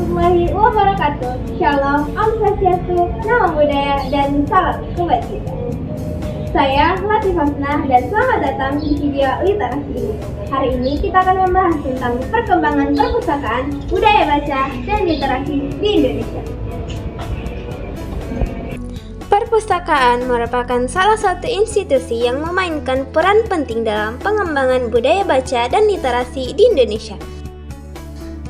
warahmatullahi wabarakatuh. Shalom, Om Swastiastu, Namo Buddhaya, dan salam kebajikan. Saya Latif Hasnah dan selamat datang di video literasi ini. Hari ini kita akan membahas tentang perkembangan perpustakaan, budaya baca, dan literasi di Indonesia. Perpustakaan merupakan salah satu institusi yang memainkan peran penting dalam pengembangan budaya baca dan literasi di Indonesia.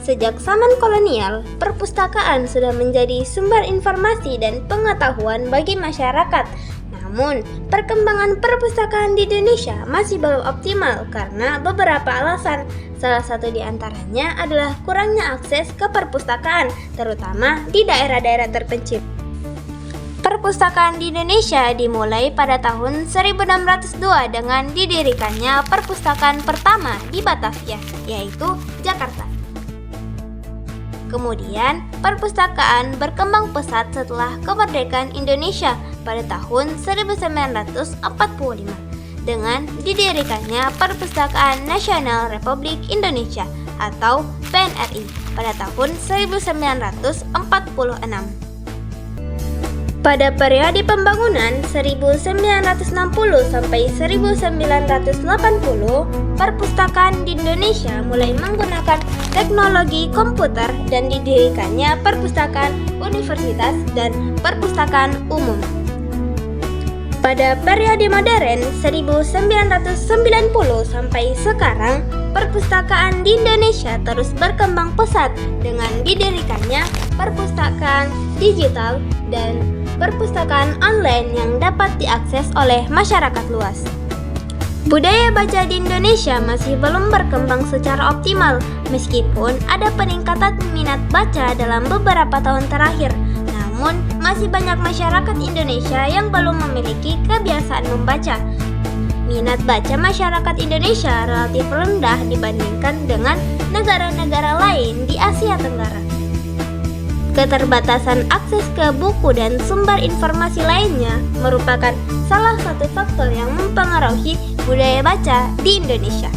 Sejak zaman kolonial, perpustakaan sudah menjadi sumber informasi dan pengetahuan bagi masyarakat. Namun, perkembangan perpustakaan di Indonesia masih belum optimal karena beberapa alasan. Salah satu di antaranya adalah kurangnya akses ke perpustakaan, terutama di daerah-daerah terpencil. Perpustakaan di Indonesia dimulai pada tahun 1602 dengan didirikannya perpustakaan pertama di Batavia, yaitu Jakarta. Kemudian, perpustakaan berkembang pesat setelah kemerdekaan Indonesia pada tahun 1945 dengan didirikannya Perpustakaan Nasional Republik Indonesia atau PNRI pada tahun 1946. Pada periode pembangunan 1960 sampai 1980, perpustakaan di Indonesia mulai menggunakan teknologi komputer dan didirikannya perpustakaan universitas dan perpustakaan umum. Pada periode modern 1990 sampai sekarang, perpustakaan di Indonesia terus berkembang pesat dengan didirikannya perpustakaan digital dan perpustakaan online yang dapat diakses oleh masyarakat luas. Budaya baca di Indonesia masih belum berkembang secara optimal, meskipun ada peningkatan minat baca dalam beberapa tahun terakhir. Namun, masih banyak masyarakat Indonesia yang belum memiliki kebiasaan membaca. Minat baca masyarakat Indonesia relatif rendah dibandingkan dengan negara-negara lain di Asia Tenggara. Keterbatasan akses ke buku dan sumber informasi lainnya merupakan salah satu faktor yang mempengaruhi budaya baca di Indonesia.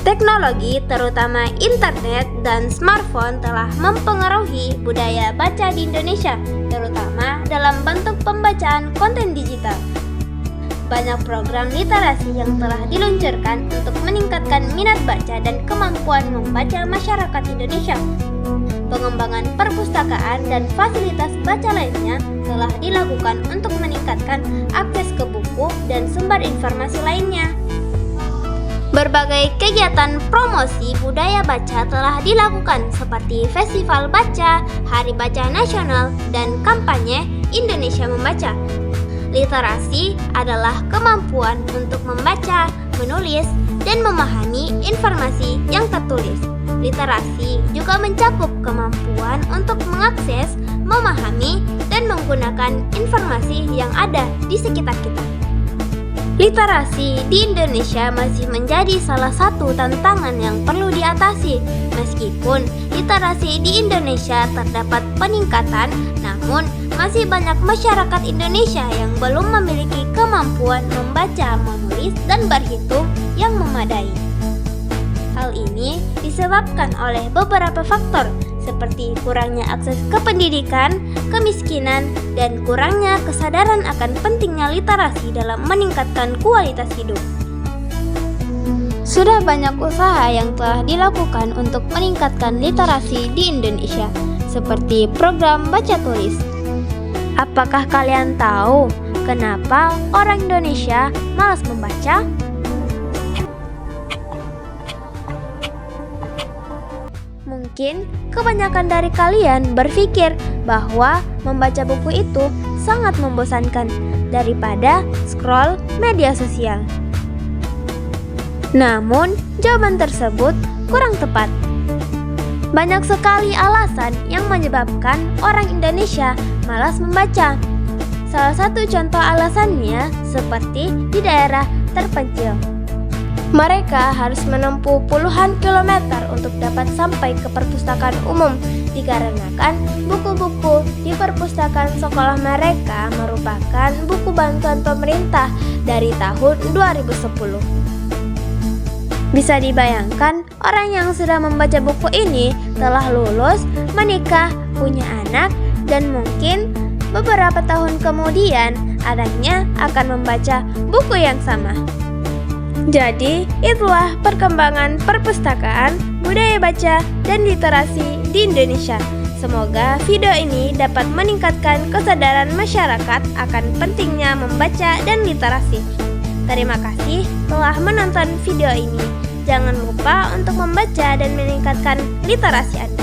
Teknologi, terutama internet dan smartphone, telah mempengaruhi budaya baca di Indonesia, terutama dalam bentuk pembacaan konten digital. Banyak program literasi yang telah diluncurkan untuk meningkatkan minat baca dan kemampuan membaca masyarakat Indonesia. Pengembangan perpustakaan dan fasilitas baca lainnya telah dilakukan untuk meningkatkan akses ke buku dan sumber informasi lainnya. Berbagai kegiatan promosi budaya baca telah dilakukan seperti Festival Baca, Hari Baca Nasional, dan kampanye Indonesia Membaca. Literasi adalah kemampuan untuk membaca, menulis, dan memahami informasi yang tertulis. Literasi juga mencakup kemampuan untuk mengakses, memahami, dan menggunakan informasi yang ada di sekitar kita. Literasi di Indonesia masih menjadi salah satu tantangan yang perlu diatasi. Meskipun literasi di Indonesia terdapat peningkatan, namun masih banyak masyarakat Indonesia yang belum memiliki kemampuan membaca, menulis, dan berhitung yang memadai. Hal ini disebabkan oleh beberapa faktor seperti kurangnya akses ke pendidikan, kemiskinan, dan kurangnya kesadaran akan pentingnya literasi dalam meningkatkan kualitas hidup. Sudah banyak usaha yang telah dilakukan untuk meningkatkan literasi di Indonesia, seperti program baca tulis. Apakah kalian tahu kenapa orang Indonesia malas membaca? Mungkin kebanyakan dari kalian berpikir bahwa membaca buku itu sangat membosankan daripada scroll media sosial. Namun, jawaban tersebut kurang tepat. Banyak sekali alasan yang menyebabkan orang Indonesia malas membaca. Salah satu contoh alasannya seperti di daerah terpencil. Mereka harus menempuh puluhan kilometer untuk dapat sampai ke perpustakaan umum dikarenakan buku-buku di perpustakaan sekolah mereka merupakan buku bantuan pemerintah dari tahun 2010. Bisa dibayangkan, orang yang sudah membaca buku ini telah lulus, menikah, punya anak, dan mungkin beberapa tahun kemudian anaknya akan membaca buku yang sama. Jadi, itulah perkembangan perpustakaan, budaya baca, dan literasi di Indonesia. Semoga video ini dapat meningkatkan kesadaran masyarakat akan pentingnya membaca dan literasi. Terima kasih telah menonton video ini. Jangan lupa untuk membaca dan meningkatkan literasi Anda.